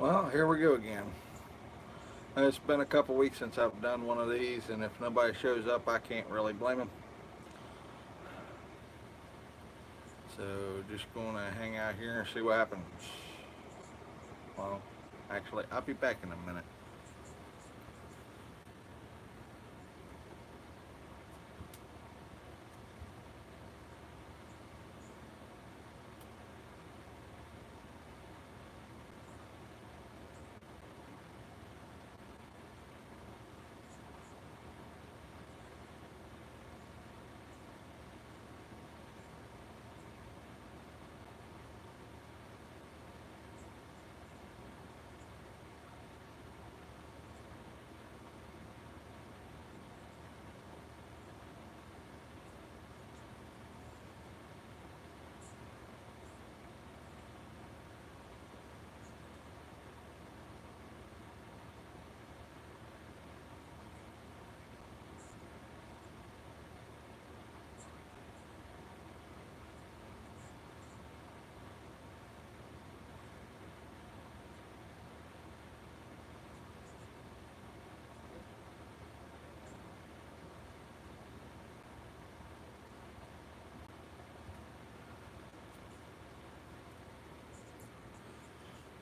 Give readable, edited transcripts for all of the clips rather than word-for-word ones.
Well, here we go again. It's been a couple weeks since I've done one of these, and if nobody shows up, I can't really blame them. So, just going to hang out here and see what happens. Well, actually, I'll be back in a minute.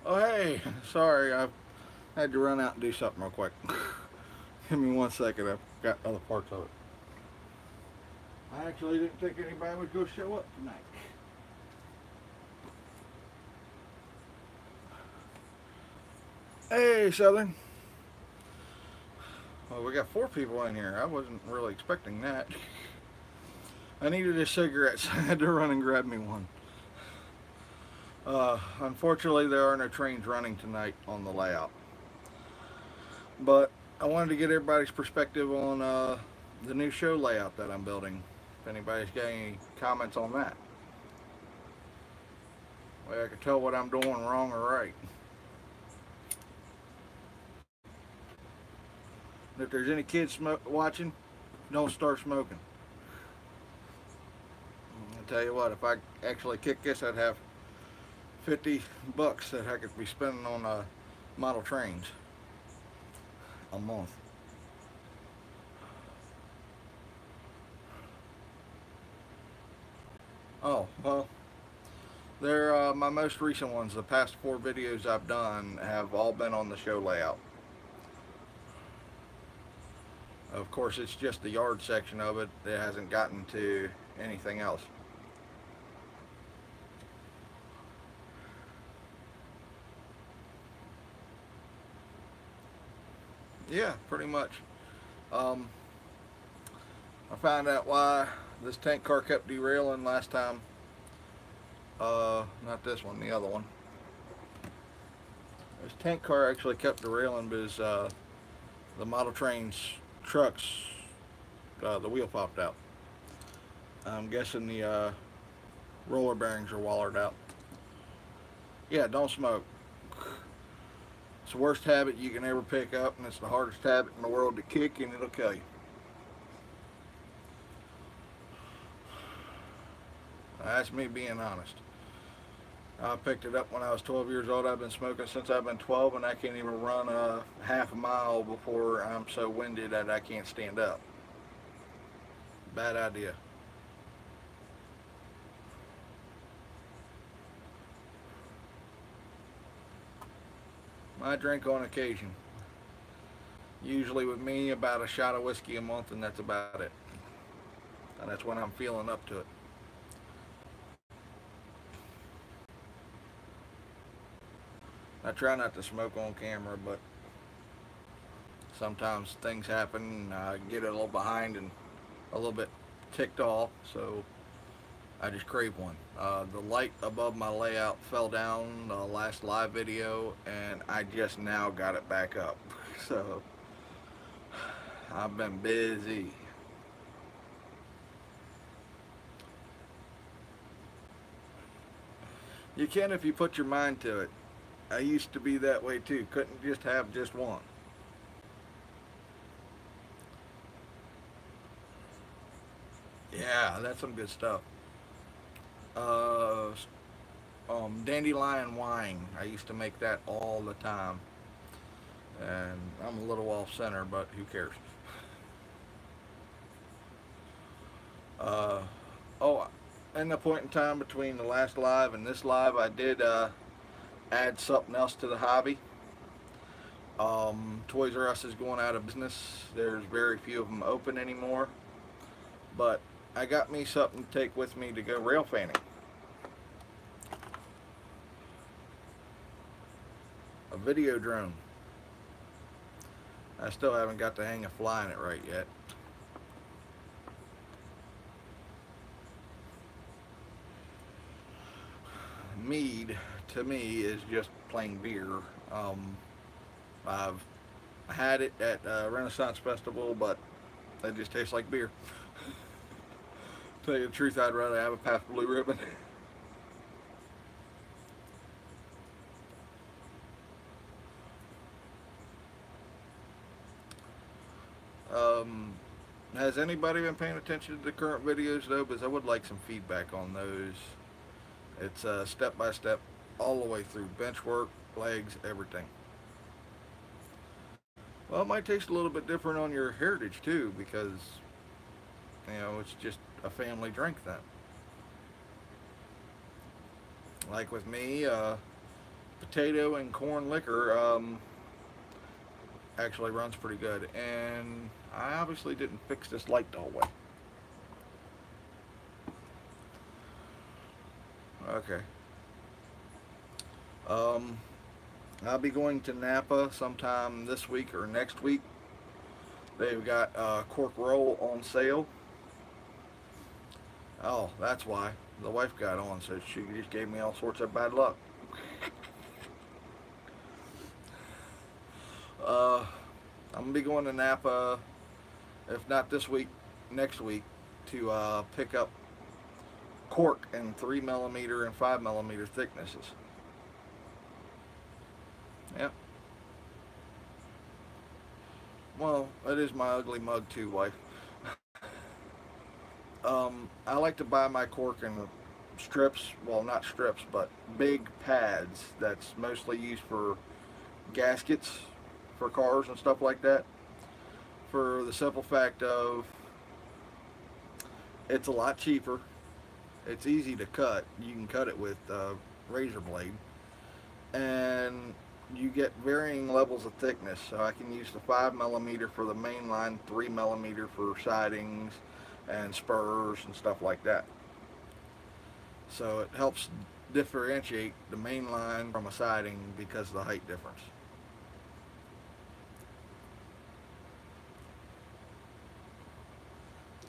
Oh, hey, sorry, I had to run out and do something real quick. Give me 1 second, I've got other parts of it. I actually didn't think anybody would go show up tonight. Hey, Southern. Well, we got 4 people in here. I wasn't really expecting that. I needed a cigarette, so I had to run and grab me one. Unfortunately, there are no trains running tonight on the layout. But I wanted to get everybody's perspective on the new show layout that I'm building. If anybody's got any comments on that. Way I can tell what I'm doing wrong or right. If there's any kids watching, don't start smoking. I'll tell you what, if I actually kick this, I'd have $50 that I could be spending on model trains a month. Oh, well, they're my most recent ones. The past 4 videos I've done have all been on the show layout. Of course, it's just the yard section of it. It hasn't gotten to anything else. Yeah, pretty much. Um, I found out why this tank car kept derailing last time. Not this one, the other one. This tank car actually kept derailing because the model train's trucks, the wheel popped out. I'm guessing the roller bearings are wallered out. Yeah, don't smoke. It's the worst habit you can ever pick up, and it's the hardest habit in the world to kick, and it'll kill you. That's me being honest. I picked it up when I was 12 years old. I've been smoking since I've been 12, and I can't even run a half a mile before I'm so winded that I can't stand up. Bad idea. I drink on occasion. Usually with me, about a shot of whiskey a month, and that's about it. And that's when I'm feeling up to it. I try not to smoke on camera, but sometimes things happen. I get a little behind and a little bit ticked off, so I just crave one. The light above my layout fell down the last live video, and I just now got it back up. So I've been busy. You can if you put your mind to it. I used to be that way too. Couldn't just have just one. Yeah, that's some good stuff. Uh, Dandelion wine. I used to make that all the time. And I'm a little off center, but who cares? Uh, oh, in the point in time between the last live and this live, I did add something else to the hobby. Toys R Us is going out of business. There's very few of them open anymore. But I got me something to take with me to go rail fanning. A video drone. I still haven't got the hang of flying it right yet. Mead, to me, is just plain beer. I've had it at Renaissance Festival, but it just tastes like beer. Tell you the truth, I'd rather have a Pabst Blue Ribbon. Has anybody been paying attention to the current videos though? Because I would like some feedback on those. It's step by step all the way through bench work, legs, everything. Well, it might taste a little bit different on your Heritage too, because it's just a family drink then. Like with me, potato and corn liquor actually runs pretty good, and I obviously didn't fix this light the whole way. Okay. I'll be going to Napa sometime this week or next week. They've got cork roll on sale. Oh, that's why. The wife got on, so she just gave me all sorts of bad luck. I'm going to be going to Napa, if not this week, next week, to pick up cork in 3mm and 5mm thicknesses. Yep. Well, it is my ugly mug too, wife. I like to buy my cork in strips, well, not strips, but big pads that's mostly used for gaskets for cars and stuff like that, for the simple fact of it's a lot cheaper, it's easy to cut, you can cut it with a razor blade, and you get varying levels of thickness. So I can use the 5mm for the main line, 3mm for sidings and spurs and stuff like that. So it helps differentiate the main line from a siding because of the height difference.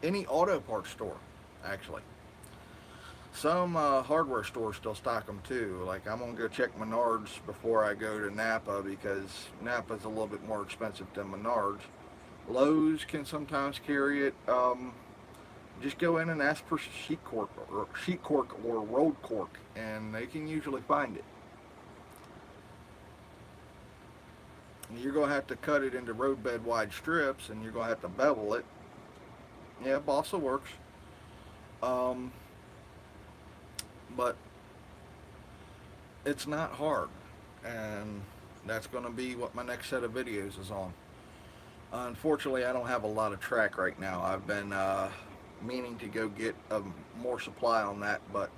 Any auto parts store, actually. Some hardware stores still stock them too. Like, I'm gonna go check Menards before I go to Napa, because Napa's a little bit more expensive than Menards. Lowe's can sometimes carry it. Just go in and ask for sheet cork or rolled cork, and they can usually find it. You're gonna have to cut it into roadbed wide strips, and you're gonna have to bevel it. Yeah, balsa works. But it's not hard, and that's going to be what my next set of videos is on. Unfortunately, I don't have a lot of track right now. I've been meaning to go get more supply on that, but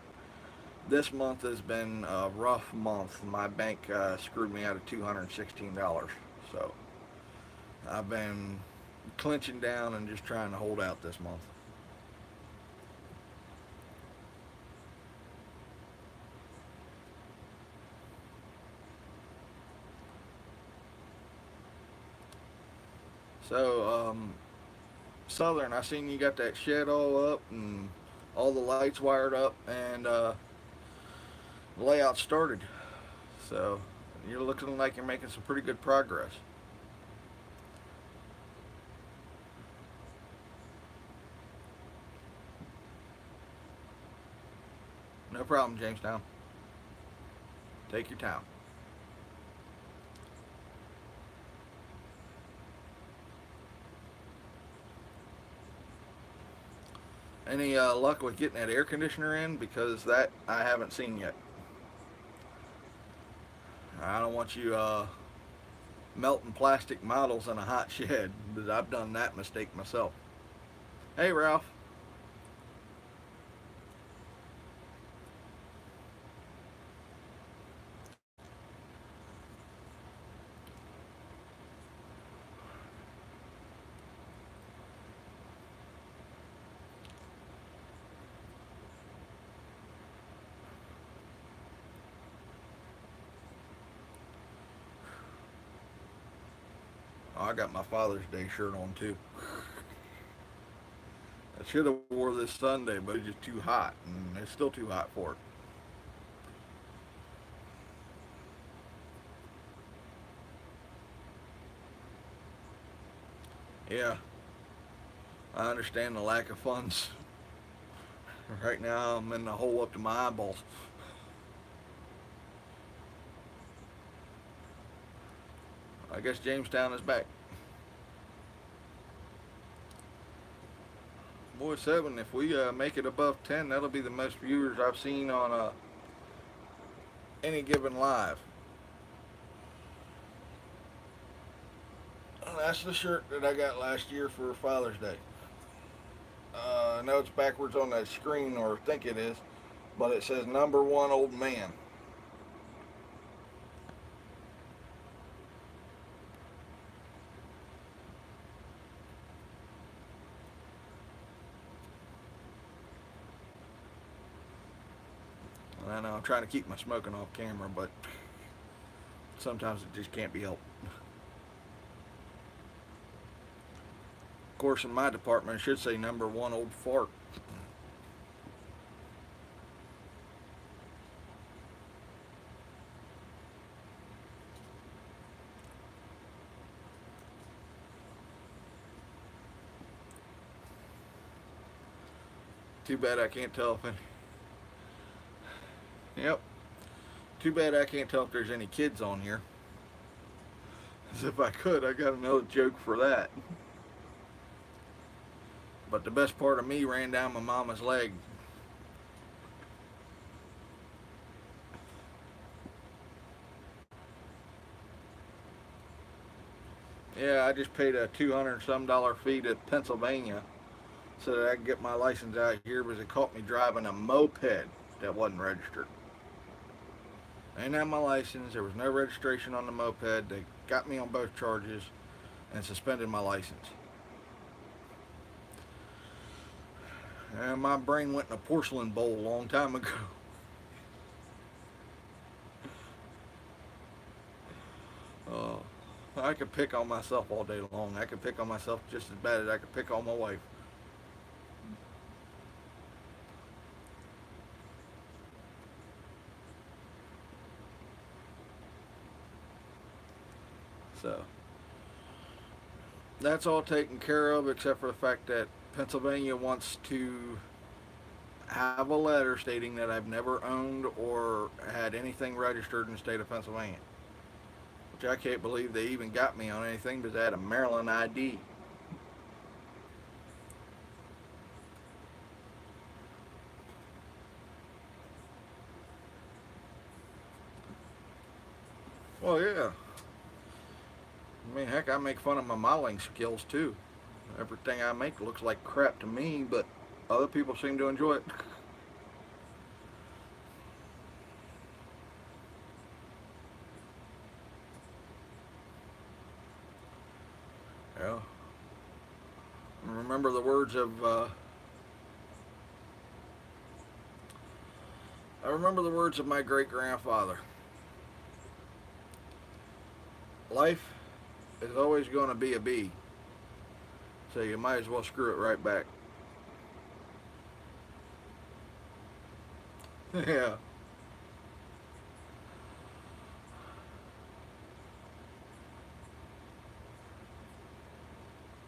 this month has been a rough month. My bank screwed me out of $216, so I've been clenching down and just trying to hold out this month. So, Southern, I seen you got that shed all up and all the lights wired up, and the layout started. So, you're looking like you're making some pretty good progress. No problem, Jamestown. Take your time. Any luck with getting that air conditioner in? Because that I haven't seen yet. I don't want you melting plastic models in a hot shed, because I've done that mistake myself. Hey, Ralph. Oh, I got my Father's Day shirt on too. I should have wore this Sunday, but it's just too hot, and it's still too hot for it. Yeah, I understand the lack of funds. Right now, I'm in the hole up to my eyeballs. I guess Jamestown is back. Boy, 7, if we make it above 10, that'll be the most viewers I've seen on any given live. And that's the shirt that I got last year for Father's Day. I know it's backwards on that screen, or think it is, but it says number one old man. And I know I'm trying to keep my smoking off camera, but sometimes it just can't be helped. Of course, in my department, it should say number one old fart. Too bad I can't tell if any. Yep. Too bad I can't tell if there's any kids on here. As if I could, I got another joke for that. But the best part of me ran down my mama's leg. Yeah, I just paid a $200 some fee to Pennsylvania so that I could get my license out here, because it caught me driving a moped that wasn't registered. I didn't have my license. There was no registration on the moped. They got me on both charges and suspended my license. And my brain went in a porcelain bowl a long time ago. Uh, I could pick on myself all day long. I could pick on myself just as bad as I could pick on my wife. So that's all taken care of, except for the fact that Pennsylvania wants to have a letter stating that I've never owned or had anything registered in the state of Pennsylvania. Which I can't believe they even got me on anything, because I had a Maryland ID. Well, yeah. I mean, heck, I make fun of my modeling skills too. Everything I make looks like crap to me, but other people seem to enjoy it. Yeah. Remember the words of I remember the words of my great grandfather. Life is always going to be a bee, so you might as well screw it right back. Yeah.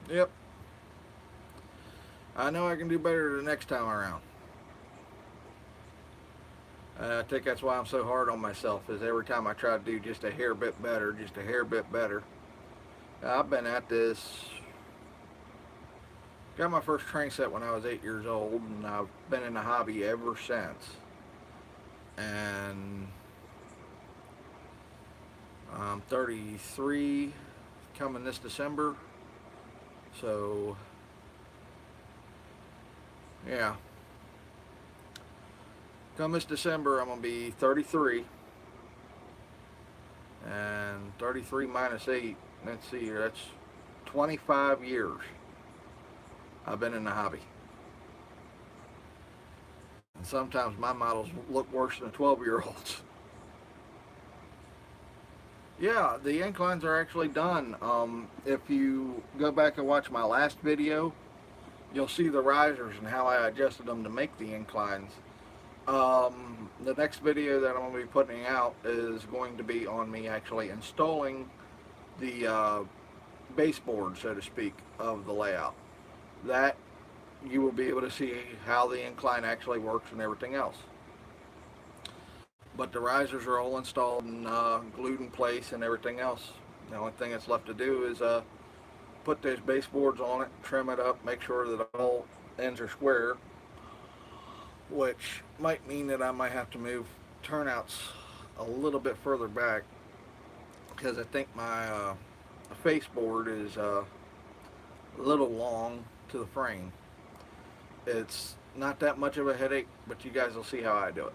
Yep. I know I can do better the next time around. I think that's why I'm so hard on myself, is every time I try to do just a hair bit better, just a hair bit better. I've been at this, got my first train set when I was 8 years old, and I've been in the hobby ever since. And I'm 33 coming this December. So, yeah. Come this December, I'm going to be 33. And 33 minus 8, let's see here, that's 25 years I've been in the hobby. And sometimes my models look worse than 12-year-olds. Yeah, the inclines are actually done. If you go back and watch my last video, you'll see the risers and how I adjusted them to make the inclines. The next video that I'm going to be putting out is going to be on me actually installing the baseboard, so to speak, of the layout. That you will be able to see how the incline actually works and everything else. But the risers are all installed and glued in place and everything else. The only thing that's left to do is put those baseboards on it, trim it up, make sure that all ends are square, which might mean that I might have to move turnouts a little bit further back, because I think my baseboard is a little long to the frame. It's not that much of a headache, but you guys will see how I do it.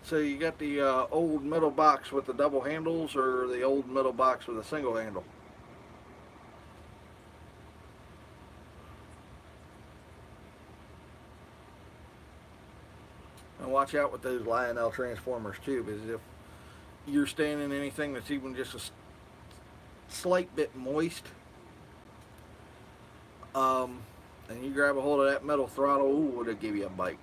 So you got the old metal box with the double handles, or the old metal box with a single handle? And watch out with those Lionel transformers too, because if you're standing in anything that's even just a slight bit moist, and you grab a hold of that metal throttle, ooh, it'll give you a bite.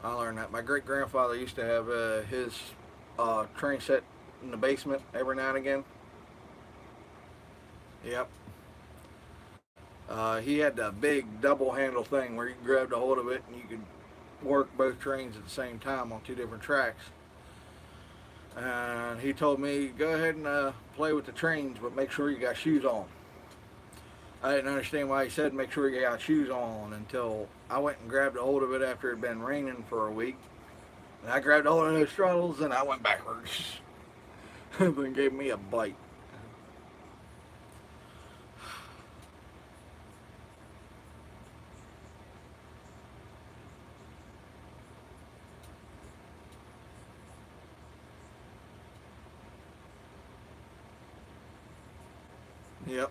I learned that. My great grandfather used to have his train set in the basement every now and again. Yep. He had the big double handle thing where you grabbed a hold of it and you could work both trains at the same time on two different tracks. And he told me, go ahead and play with the trains, but make sure you got shoes on. I didn't understand why he said make sure you got shoes on until I went and grabbed a hold of it after it had been raining for a week. And I grabbed a hold of those throttles and I went backwards. Then gave me a bite. Yep.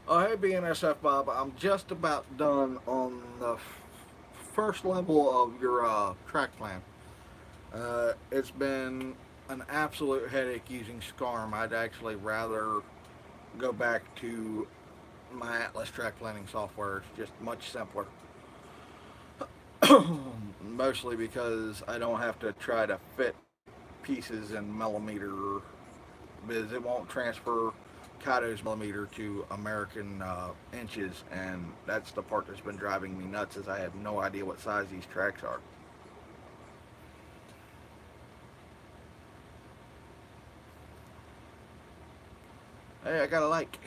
Oh, hey BNSF Bob, I'm just about done on the first level of your track plan. It's been an absolute headache using SCARM. I'd actually rather go back to my Atlas track planning software. It's just much simpler. Mostly because I don't have to try to fit pieces in millimeter, because it won't transfer Kato's millimeter to American inches, and that's the part that's been driving me nuts, is I have no idea what size these tracks are. Hey, I got a like.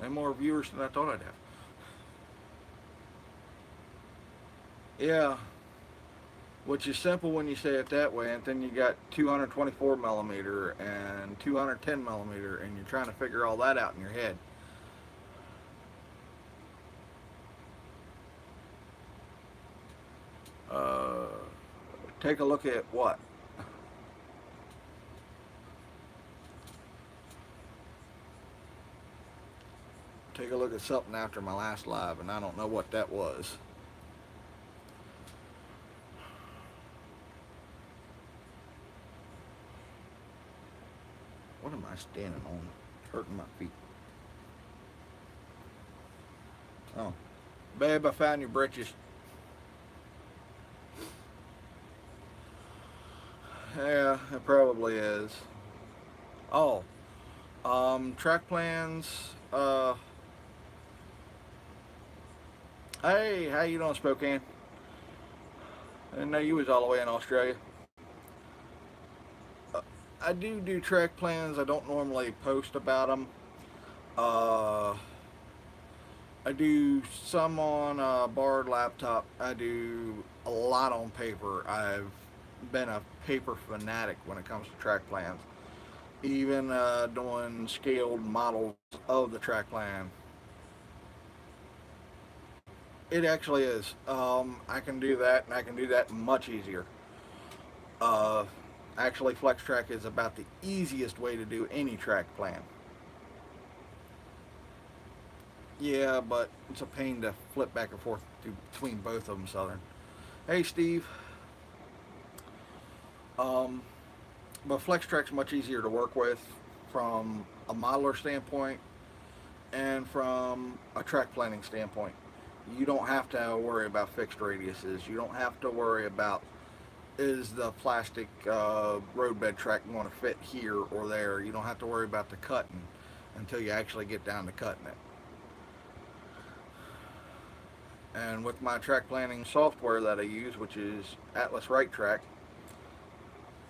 And more viewers than I thought I'd have. Yeah, which is simple when you say it that way, and then you got 224 millimeter and 210 millimeter, and you're trying to figure all that out in your head. Take a look at what? Take a look at something after my last live, and I don't know what that was. What am I standing on? It's hurting my feet. Oh, babe, I found your britches. Yeah, it probably is. Oh, track plans. Hey, how you doing, Spokane? I didn't know you was all the way in Australia. Uh, I do track plans. I don't normally post about them. Uh, I do some on a borrowed laptop. I do a lot on paper. I've been a paper fanatic when it comes to track plans. Even doing scaled models of the track plan. It actually is. I can do that, and I can do that much easier. Uh, Actually, FlexTrack is about the easiest way to do any track plan. Yeah, but it's a pain to flip back and forth between both of them, Southern. Hey, Steve. Um, but FlexTrack's much easier to work with from a modeler standpoint and from a track planning standpoint. You don't have to worry about fixed radiuses. You don't have to worry about is the plastic roadbed track going to fit here or there. You don't have to worry about the cutting until you actually get down to cutting it. And with my track planning software that I use, which is Atlas Right Track,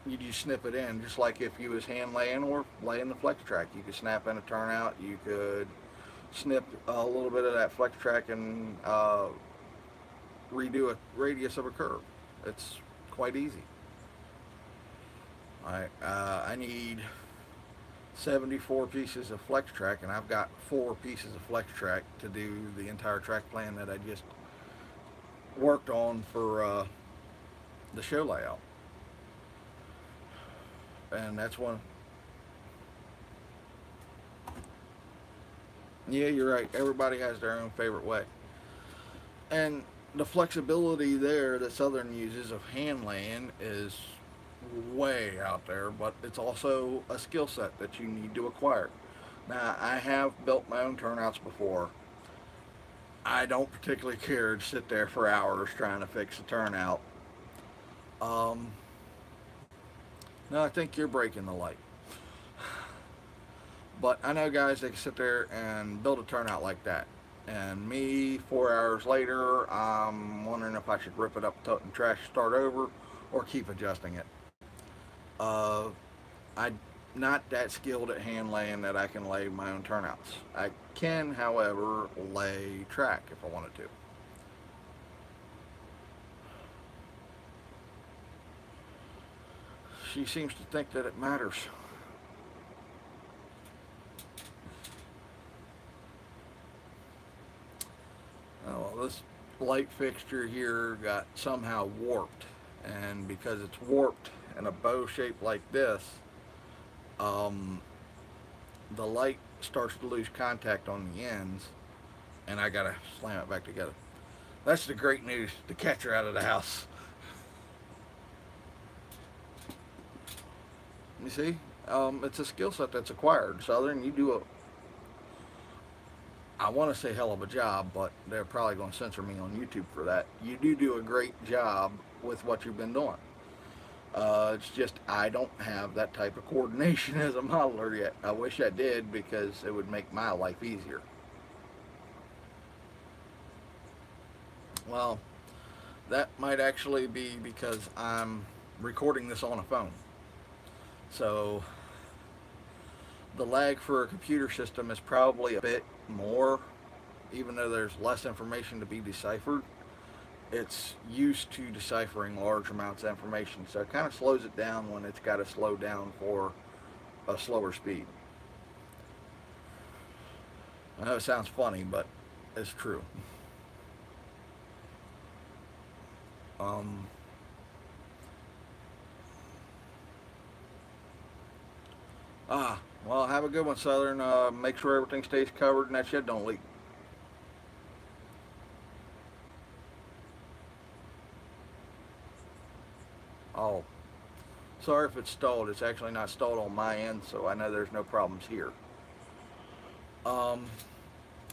you just snip it in, just like if you was hand laying or laying the flex track. You could snap in a turnout. You could snip a little bit of that flex track and redo a radius of a curve. It's quite easy. I need 74 pieces of flex track, and I've got 4 pieces of flex track to do the entire track plan that I just worked on for the show layout. And that's one. Yeah, you're right. Everybody has their own favorite way. And the flexibility there that Southern uses of hand laying is way out there, but it's also a skill set that you need to acquire. Now, I have built my own turnouts before. I don't particularly care to sit there for hours trying to fix a turnout. Um, no, I think you're breaking the light. But I know guys that can sit there and build a turnout like that. And me, 4 hours later, I'm wondering if I should rip it up, tote and trash, start over, or keep adjusting it. Uh, I'm not that skilled at hand laying that I can lay my own turnouts. I can, however, lay track if I wanted to. She seems to think that it matters. Oh, well, this light fixture here got somehow warped. And because it's warped in a bow shape like this, um, the light starts to lose contact on the ends, and I gotta slam it back together. That's the great news. The catcher out of the house. You see, it's a skill set that's acquired. Southern, you do a, I want to say hell of a job, but they're probably going to censor me on YouTube for that. You do a great job with what you've been doing. It's just I don't have that type of coordination as a modeler yet. I wish I did because it would make my life easier. Well, that might actually be because I'm recording this on a phone. So the lag for a computer system is probably a bit more, even though there's less information to be deciphered. It's used to deciphering large amounts of information, so it kind of slows it down when it's got to slow down for a slower speed. I know it sounds funny, but it's true. Um, well, have a good one, Southern. Make sure everything stays covered and that shit don't leak. Oh, sorry if it's stalled. It's actually not stalled on my end, so I know there's no problems here. Um,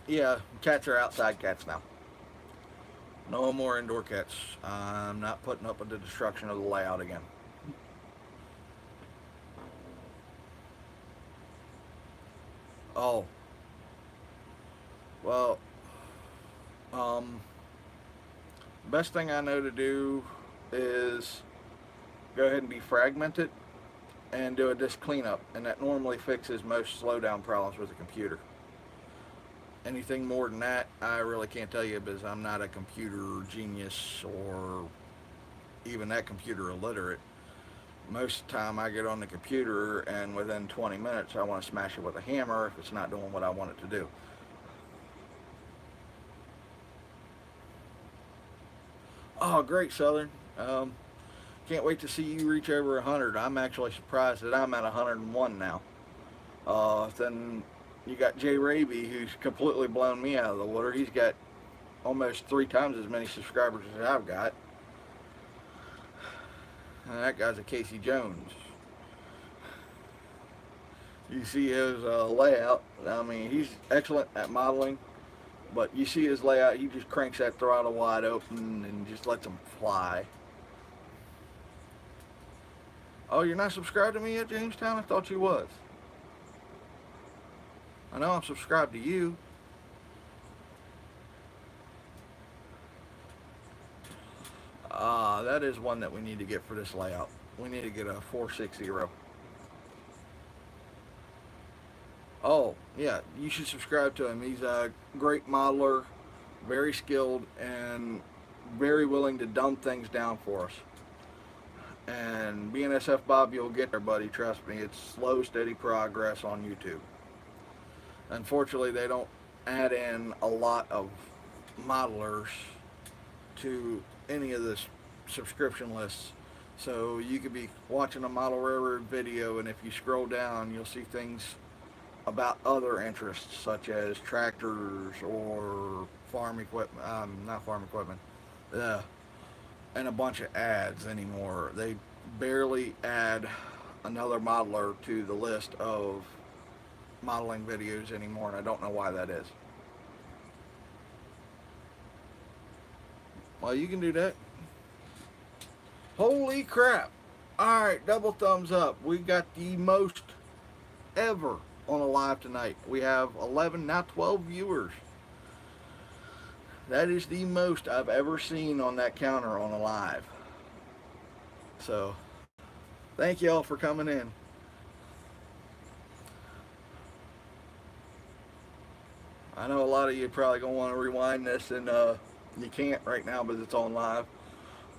yeah, cats are outside cats now. No more indoor cats. I'm not putting up with the destruction of the layout again. Oh, well, um, Best thing I know to do is go ahead and defragment it and do a disk cleanup, and that normally fixes most slowdown problems with the computer. Anything more than that, I really can't tell you because I'm not a computer genius or even that computer illiterate. Most of the time I get on the computer and within 20 minutes I want to smash it with a hammer if it's not doing what I want it to do. Oh, great, Southern. Can't wait to see you reach over 100. I'm actually surprised that I'm at 101 now. Then you got Jay Raby, who's completely blown me out of the water. He's got almost 3 times as many subscribers as I've got. And that guy's a Casey Jones. You see his layout. I mean, he's excellent at modeling, but you see his layout. He just cranks that throttle wide open and just lets them fly. Oh, you're not subscribed to me yet, Jamestown? I thought you was. I know I'm subscribed to you. That is one that we need to get for this layout. We need to get a 460. Oh, yeah, you should subscribe to him. He's a great modeler, very skilled, and very willing to dumb things down for us. And BNSF Bob, you'll get there, buddy. Trust me, it's slow, steady progress on YouTube. Unfortunately, they don't add in a lot of modelers to any of the subscription lists. So you could be watching a model railroad video, and if you scroll down, you'll see things about other interests, such as tractors or farm equipment, not farm equipment, and a bunch of ads anymore. They barely add another modeler to the list of modeling videos anymore, and I don't know why that is. Well, you can do that. Holy crap. Alright, double thumbs up. We got the most ever on a live tonight. We have 11, now 12 viewers. That is the most I've ever seen on that counter on a live. So, thank you all for coming in. I know a lot of you probably going to want to rewind this, and you can't right now because it's on live.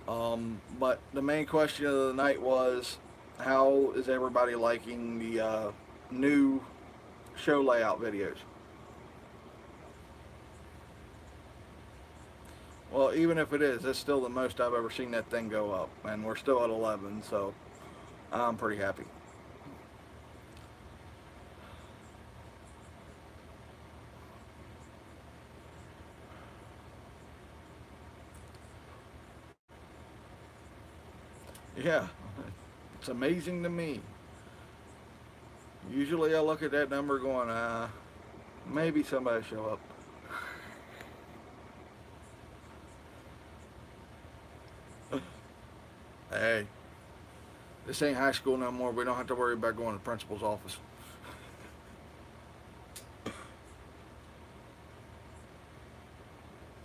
But the main question of the night was, how is everybody liking the new show layout videos? Well, even if it is, it's still the most I've ever seen that thing go up, and we're still at 11, so I'm pretty happy. Yeah, it's amazing to me. Usually I look at that number going, maybe somebody show up. Hey, this ain't high school no more. We don't have to worry about going to the principal's office.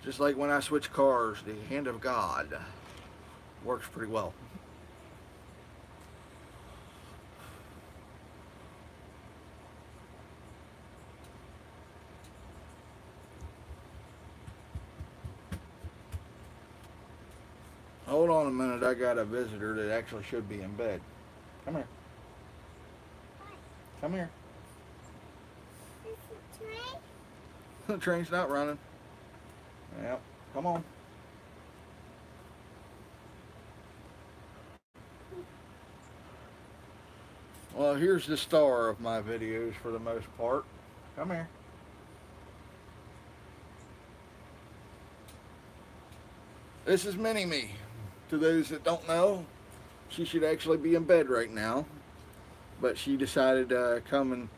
Just like when I switch cars, the hand of God works pretty well. Hold on a minute, I got a visitor that actually should be in bed. Come here. Come here. Is the train? The train's not running. Yep, come on. Well, here's the star of my videos for the most part. Come here. This is Mini-Me. To those that don't know, she should actually be in bed right now, but she decided to come and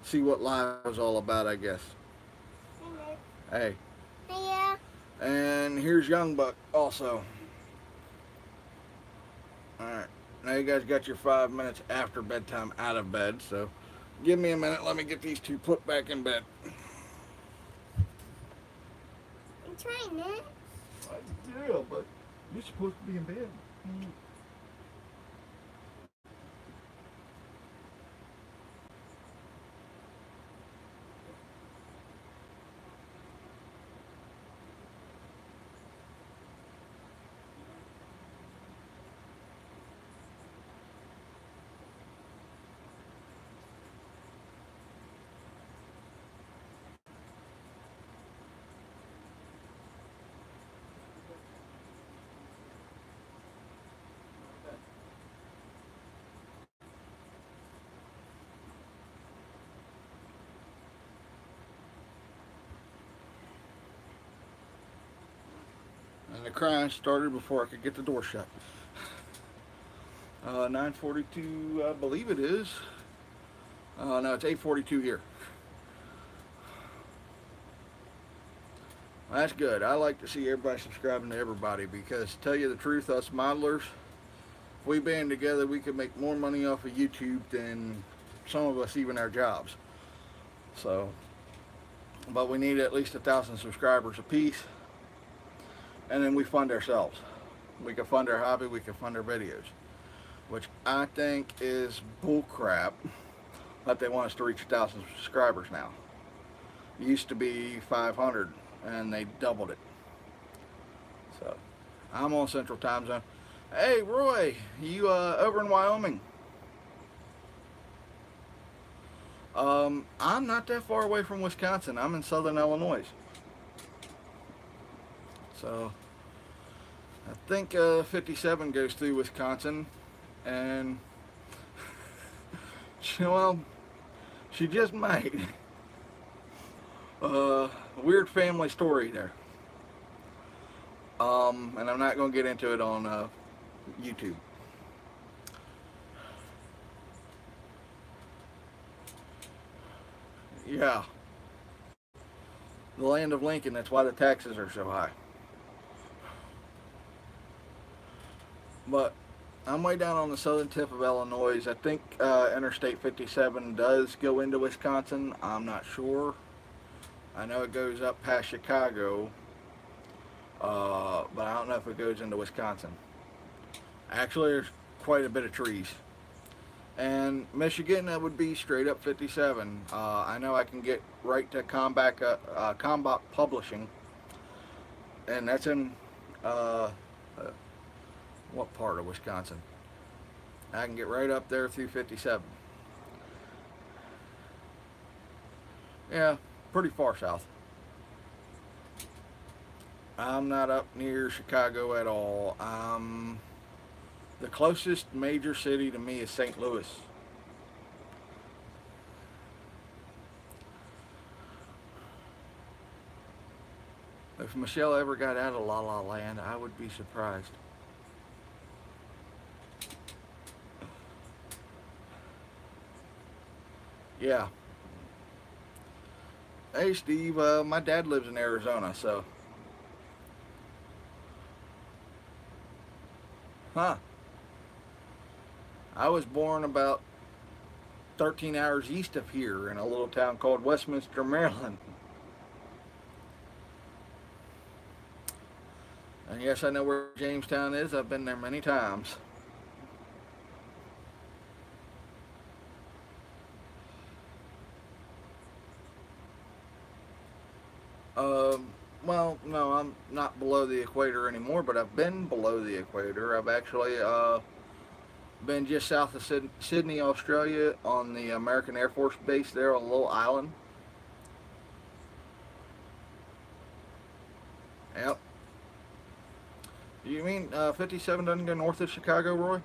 see what live was all about, I guess. Hello. Hey. Hiya. And here's Young Buck also. Alright, now you guys got your 5 minutes after bedtime out of bed, so give me a minute, let me get these two put back in bed. I'm trying it. Yeah, but you're supposed to be in bed. And the crying started before I could get the door shut. 9:42, I believe it is. No, it's 8:42 here. That's good. I like to see everybody subscribing to everybody because, to tell you the truth, us modelers, if we band together, we could make more money off of YouTube than some of us even our jobs. So, but we need at least 1,000 subscribers apiece, and then we fund ourselves. We can fund our hobby, we can fund our videos, which I think is bullcrap that they want us to reach 1,000 subscribers now. It used to be 500 and they doubled it. So I'm on Central Time Zone. Hey Roy, you over in Wyoming? I'm not that far away from Wisconsin. I'm in southern Illinois. So I think 57 goes through Wisconsin, and well, she just might. Weird family story there. And I'm not going to get into it on YouTube. Yeah. The land of Lincoln, that's why the taxes are so high. But I'm way down on the southern tip of Illinois. I think Interstate 57 does go into Wisconsin. I'm not sure. I know it goes up past Chicago, but I don't know if it goes into Wisconsin. Actually, there's quite a bit of trees. And Michigan, that would be straight up 57. I know I can get right to Combat Publishing, and that's in what part of Wisconsin? I can get right up there through 57. Yeah, pretty far south. I'm not up near Chicago at all. The closest major city to me is St. Louis. If Michelle ever got out of La La Land, I would be surprised. Yeah. Hey Steve, my dad lives in Arizona, so. Huh. I was born about 13 hours east of here in a little town called Westminster, Maryland. And yes, I know where Jamestown is. I've been there many times. Well, no, I'm not below the equator anymore, but I've been below the equator. I've actually been just south of Sydney, Australia, on the American Air Force Base there on a little island. Yep. You mean 57 doesn't go north of Chicago, Roy?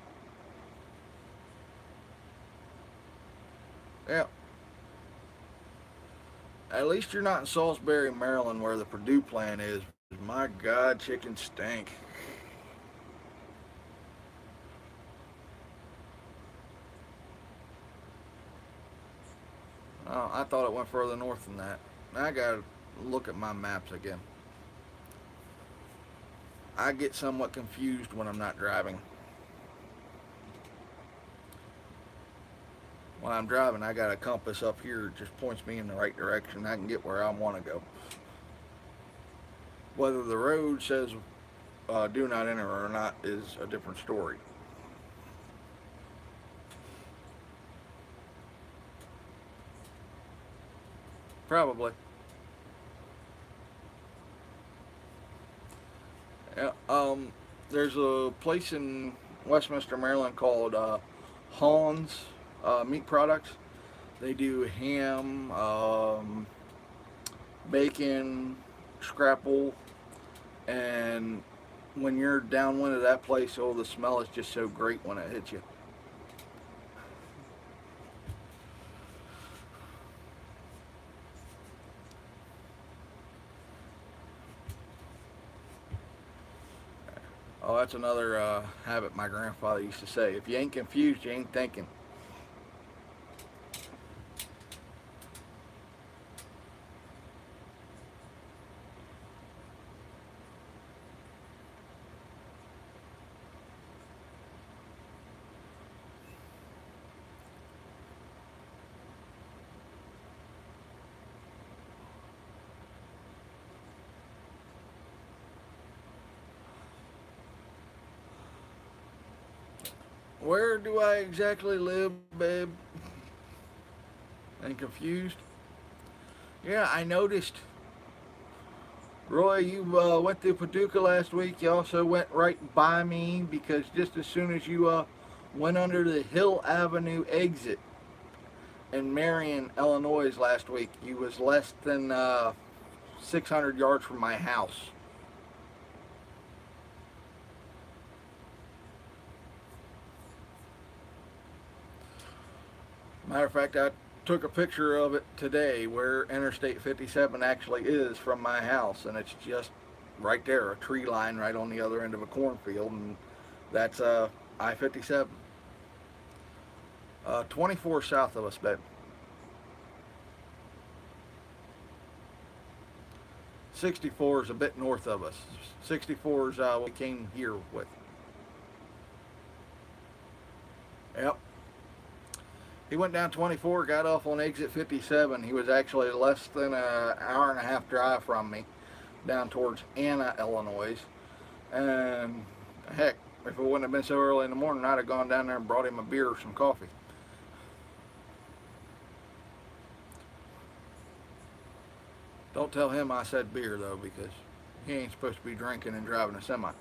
Yep. At least you're not in Salisbury, Maryland, where the Purdue plant is. My God, chickens stink. Oh, I thought it went further north than that. I gotta look at my maps again. I get somewhat confused when I'm not driving. When I'm driving, I got a compass up here that just points me in the right direction. I can get where I want to go. Whether the road says do not enter or not is a different story. Probably. Yeah. There's a place in Westminster, Maryland called Hawn's Meat Products. They do ham, bacon, scrapple, and when you're downwind of that place, oh, the smell is just so great when it hits you. Oh, that's another habit my grandfather used to say. If you ain't confused, you ain't thinking. Where do I exactly live, babe? And confused? Yeah, I noticed. Roy, you went to Paducah last week. You also went right by me because just as soon as you went under the Hill Avenue exit in Marion, Illinois last week, you was less than 600 yards from my house. Matter of fact, I took a picture of it today where Interstate 57 actually is from my house, and it's just right there, a tree line right on the other end of a cornfield, and that's I-57. 24 south of us, babe. 64 is a bit north of us. 64 is we came here with. Yep. He went down 24, got off on exit 57. He was actually less than an hour and a half drive from me, down towards Anna, Illinois. And heck, if it wouldn't have been so early in the morning, I'd have gone down there and brought him a beer or some coffee. Don't tell him I said beer, though, because he ain't supposed to be drinking and driving a semi.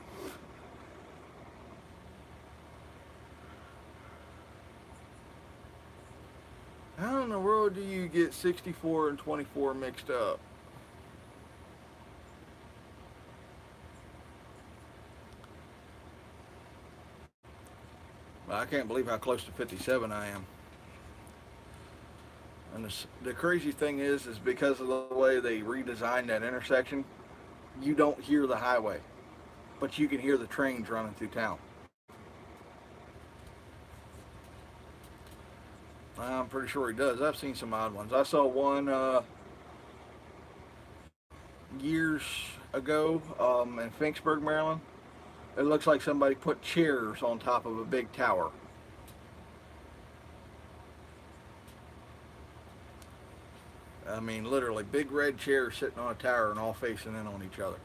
How in the world do you get 64 and 24 mixed up? I can't believe how close to 57 I am. And the crazy thing is because of the way they redesigned that intersection, you don't hear the highway, but you can hear the trains running through town. I'm pretty sure he does. I've seen some odd ones. I saw one years ago in Finksburg, Maryland. It looks like somebody put chairs on top of a big tower. I mean, literally, big red chairs sitting on a tower and all facing in on each other.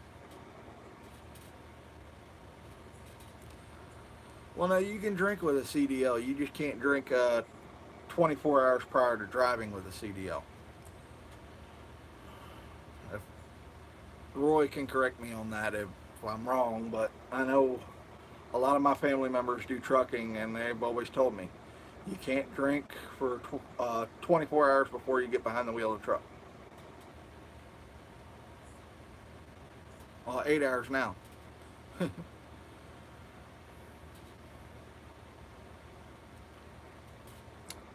Well, no, you can drink with a CDL. You just can't drink 24 hours prior to driving with a CDL. If Roy can correct me on that if I'm wrong, but I know a lot of my family members do trucking, and they've always told me you can't drink for 24 hours before you get behind the wheel of the truck. 8 hours now.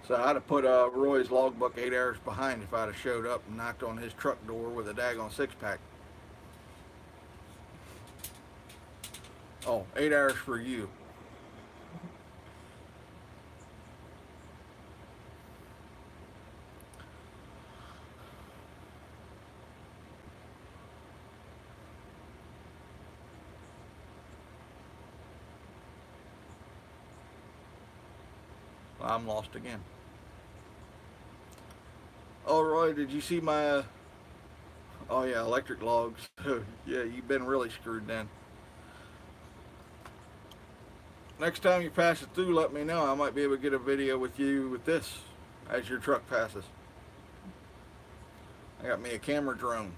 So I'd have put Roy's logbook 8 hours behind if I'd have showed up and knocked on his truck door with a daggone six-pack. Oh, 8 hours for you. I'm lost again. Oh, Roy, did you see my Oh yeah, electric logs. Yeah, you've been really screwed then. Next time you pass it through, let me know. I might be able to get a video with you with this as your truck passes. I got me a camera drone.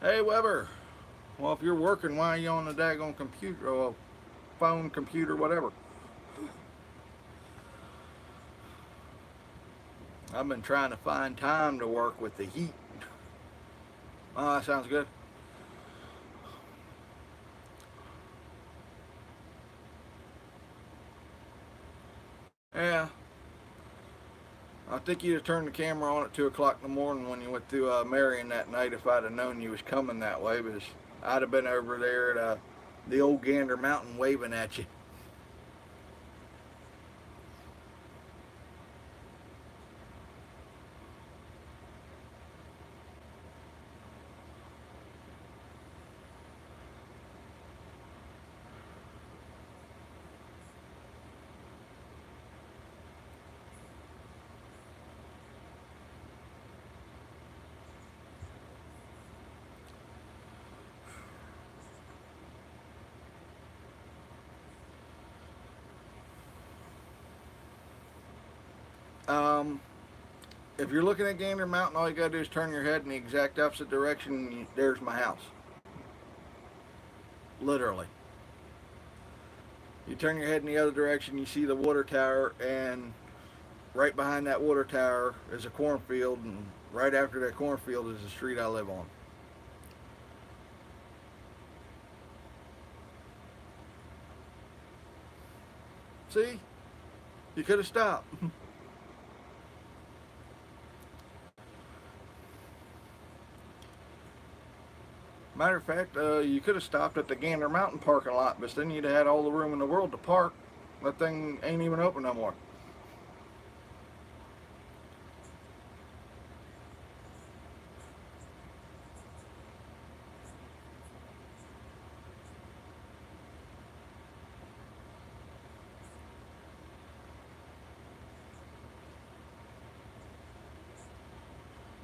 Hey Weber. Well, if you're working, why are you on the daggone computer or phone, computer, whatever? I've been trying to find time to work with the heat. Oh, that sounds good. Yeah. I think you'd have turned the camera on at 2 o'clock in the morning when you went to Marion that night if I'd have known you was coming that way, because I'd have been over there at the old Gander Mountain waving at you. If you're looking at Gander Mountain, all you gotta do is turn your head in the exact opposite direction, and there's my house. Literally. You turn your head in the other direction, you see the water tower, and right behind that water tower is a cornfield, and right after that cornfield is the street I live on. See? You could have stopped. Matter of fact, you could have stopped at the Gander Mountain parking lot, but then you'd have had all the room in the world to park. That thing ain't even open no more.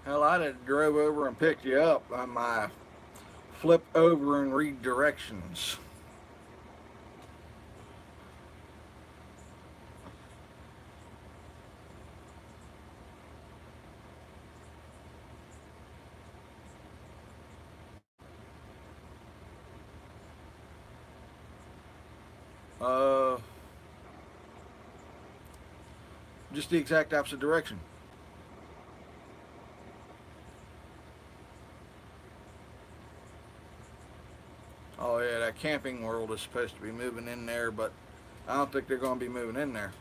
Hell, I'd have drove over and picked you up on my flip over and read directions. Just the exact opposite direction. Oh yeah, that Camping World is supposed to be moving in there, but I don't think they're going to be moving in there.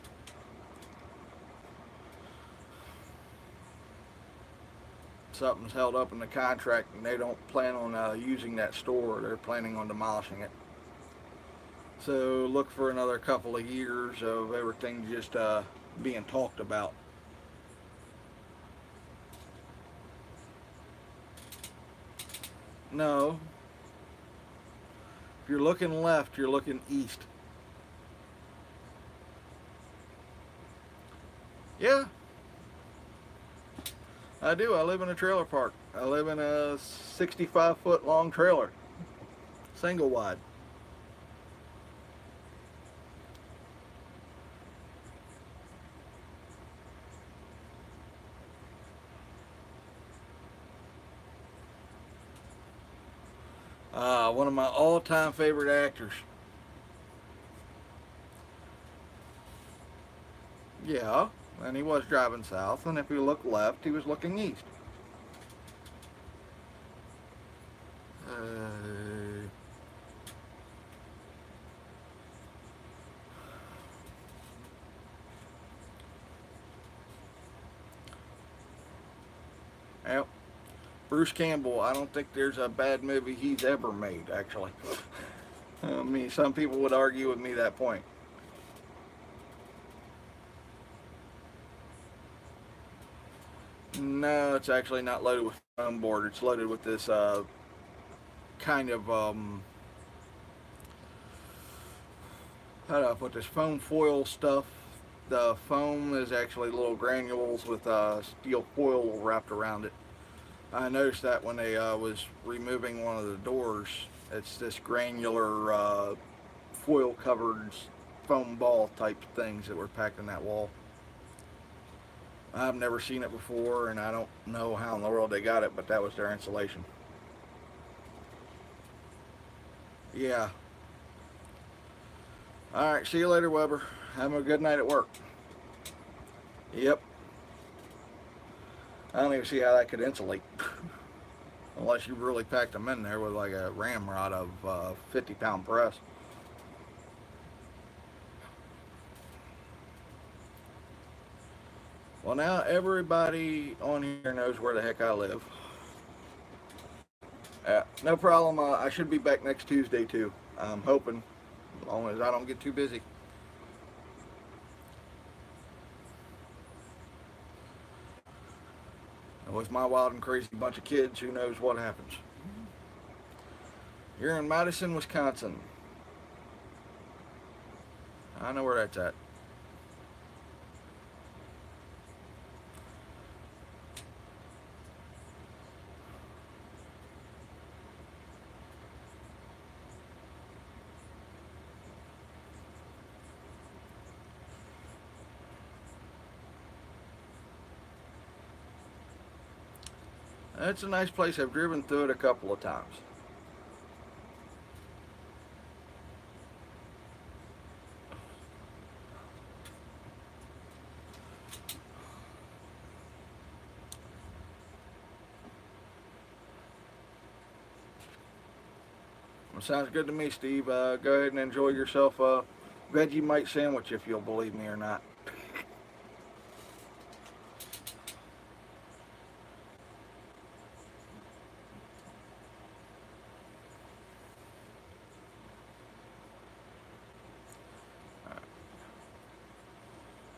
Something's held up in the contract, and they don't plan on using that store. They're planning on demolishing it. So look for another couple of years of everything just being talked about. No. If you're looking left, you're looking east. Yeah. I do. I live in a trailer park. I live in a 65-foot long trailer. Single wide. One of my all-time favorite actors. Yeah, and he was driving south, and if you look left, he was looking east. Yep. Bruce Campbell, I don't think there's a bad movie he's ever made, actually. I mean, some people would argue with me that point. No, it's actually not loaded with foam board. It's loaded with this kind of how do I put this, foam foil stuff. The foam is actually little granules with steel foil wrapped around it. I noticed that when they was removing one of the doors. It's this granular foil covered foam ball type things that were packed in that wall. I've never seen it before, and I don't know how in the world they got it, but that was their insulation. Yeah. Alright, see you later, Weber. Have a good night at work. Yep. I don't even see how that could insulate. Unless you really packed them in there with like a ramrod of 50-pound press. Well, now everybody on here knows where the heck I live. No problem. I should be back next Tuesday too. I'm hoping, as long as I don't get too busy. With my wild and crazy bunch of kids, who knows what happens. You're in Madison, Wisconsin. I know where that's at. It's a nice place. I've driven through it a couple of times. Well, sounds good to me, Steve. Go ahead and enjoy yourself a Vegemite sandwich, if you'll believe me or not.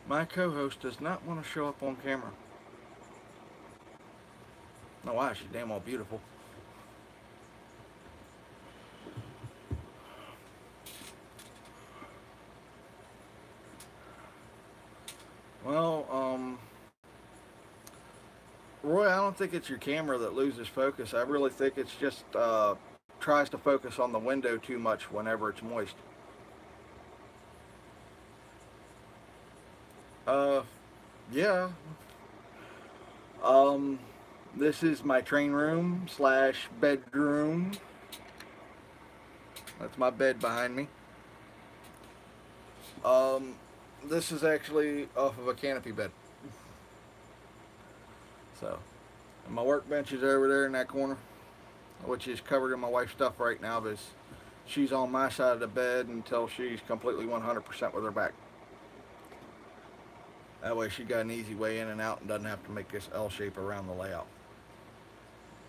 My co-host does not want to show up on camera. No, why? She's damn well beautiful. Well, Roy, I don't think it's your camera that loses focus. I really think it's just tries to focus on the window too much whenever it's moist. Yeah. This is my train room slash bedroom. That's my bed behind me. This is actually off of a canopy bed. So, and my workbench is over there in that corner, which is covered in my wife's stuff right now because she's on my side of the bed until she's completely 100% with her back. That way she got an easy way in and out and doesn't have to make this L shape around the layout.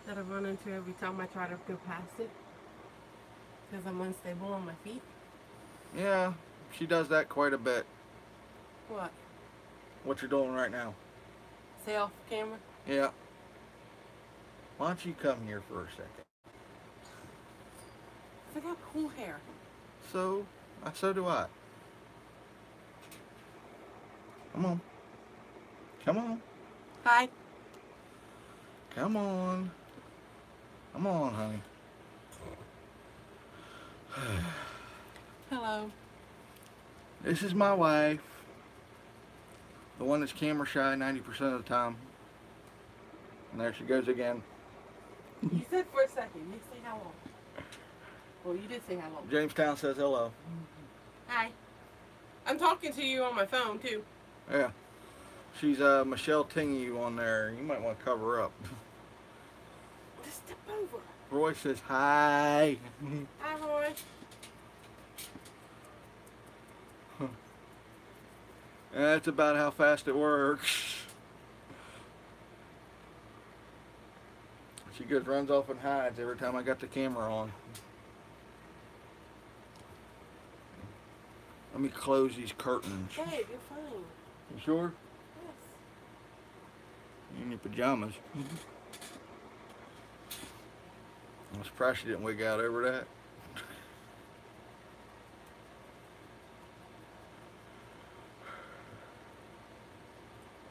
That I run into every time I try to go past it because I'm unstable on my feet. Yeah, she does that quite a bit. What? What you're doing right now. Say off camera? Yeah. Why don't you come here for a second? I got cool hair. So do I. Come on. Come on. Hi. Come on. Come on, honey. Hello. This is my wife. The one that's camera shy 90% of the time. And there she goes again. You said for a second. You say hello. Well, you did say hello. Jamestown says hello. Hi. I'm talking to you on my phone, too. Yeah. She's Michelle Ting you on there. You might want to cover her up. Just step over. Roy says hi. Hi, Roy. That's about how fast it works. She just runs off and hides every time I got the camera on. Let me close these curtains. Hey, you're fine. You sure? Yes. You in your pajamas. I'm surprised you didn't wig out over that.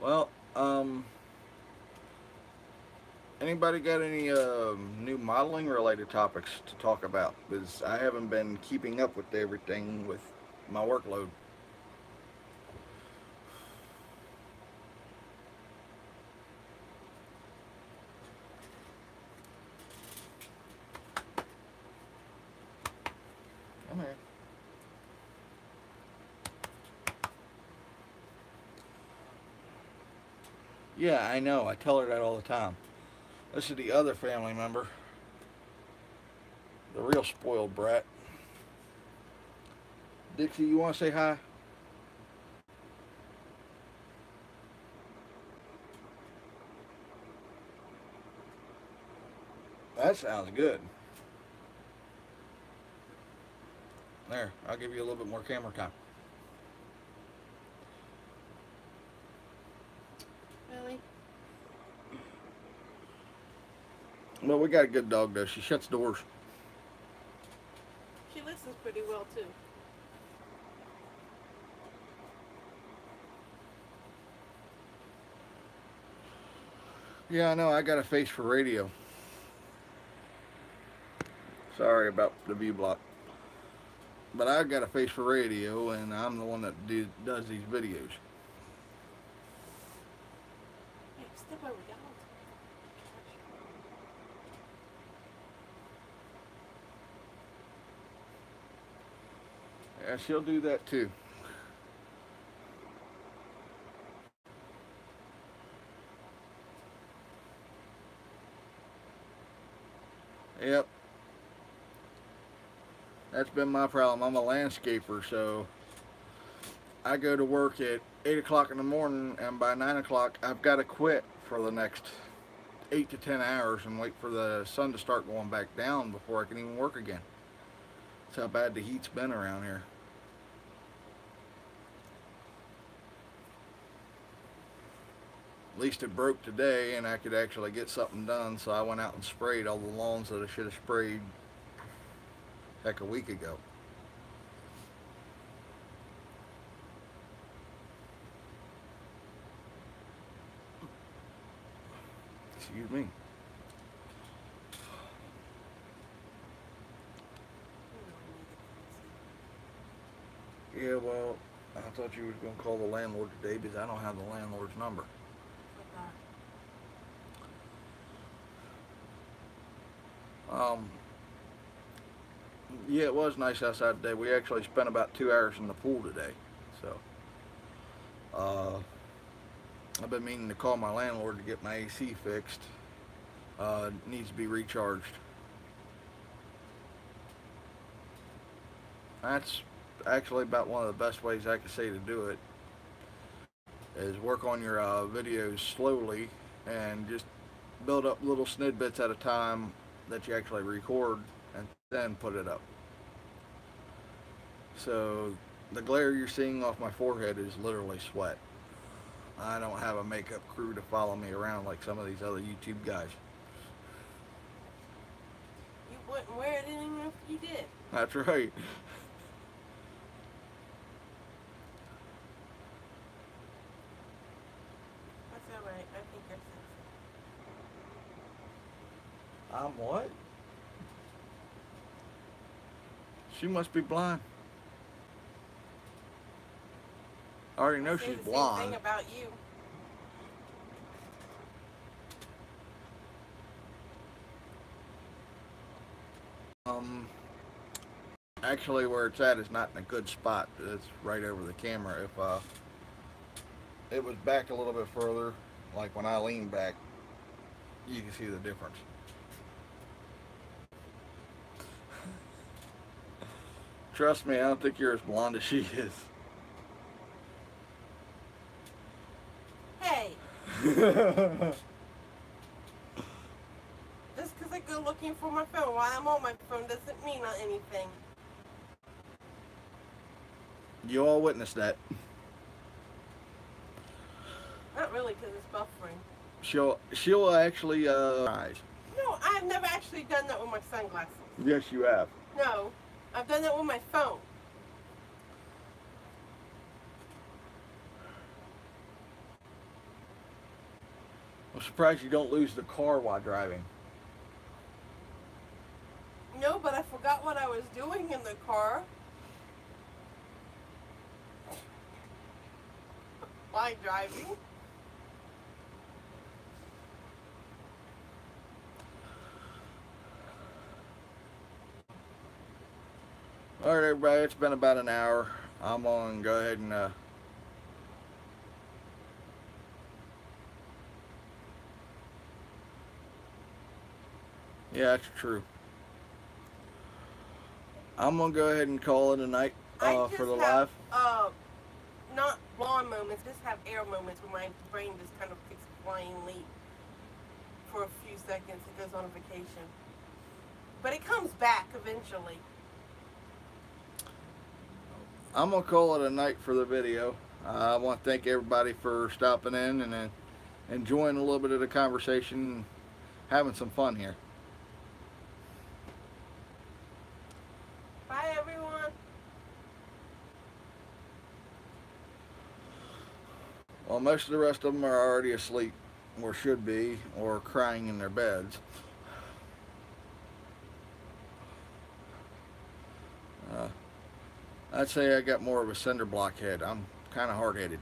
Well, anybody got any new modeling related topics to talk about? Because I haven't been keeping up with everything with my workload. Come here. Yeah, I know. I tell her that all the time. This is the other family member. The real spoiled brat. Dixie, you want to say hi? That sounds good. There, I'll give you a little bit more camera time. Really? Well, we got a good dog though. She shuts doors. She listens pretty well too. Yeah, I know. I got a face for radio. Sorry about the view block. But I got a face for radio, and I'm the one that does these videos. Hey, step over, dog. Yeah, she'll do that too. Yep. That's been my problem. I'm a landscaper, so I go to work at 8 o'clock in the morning, and by 9 o'clock, I've got to quit for the next 8 to 10 hours and wait for the sun to start going back down before I can even work again. That's how bad the heat's been around here. At least it broke today, and I could actually get something done, so I went out and sprayed all the lawns that I should have sprayed heck a week ago. Excuse me. Yeah, well, I thought you was going to call the landlord today because I don't have the landlord's number. Yeah, it was nice outside today. We actually spent about 2 hours in the pool today. So, I've been meaning to call my landlord to get my AC fixed. It needs to be recharged. That's actually about one of the best ways I could say to do it. Is work on your videos slowly and just build up little snippets at a time that you actually record and then put it up. So the glare you're seeing off my forehead is literally sweat. I don't have a makeup crew to follow me around like some of these other YouTube guys. You wouldn't wear it even if you did. That's right. That's alright. I think you're sexy. I'm what? She must be blind. I already know I say she's the same blonde. thing about you. Actually, where it's at is not in a good spot. It's right over the camera. If it was back a little bit further, like when I lean back, you can see the difference. Trust me, I don't think you're as blonde as she is. Hey, just because I go looking for my phone while I'm on my phone doesn't mean anything. You all witnessed that. Not really, because it's buffering. she'll actually eyes. No, I've never actually done that with my sunglasses. Yes, you have. No, I've done that with my phone. I'm surprised you don't lose the car while driving. No, but I forgot what I was doing in the car. While driving. All right, everybody, it's been about an hour. I'm gonna go ahead and yeah, that's true. I'm gonna go ahead and call it a night for the live. Not blonde moments, just have air moments where my brain just kind of takes a flying leap for a few seconds. It goes on vacation, but it comes back eventually. I'm gonna call it a night for the video. I want to thank everybody for stopping in and enjoying a little bit of the conversation, and having some fun here. Bye, everyone. Well, most of the rest of them are already asleep, or should be, or crying in their beds. I'd say I got more of a cinder block head. I'm kind of hard-headed.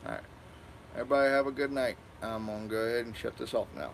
All right. Everybody have a good night. I'm going to go ahead and shut this off now.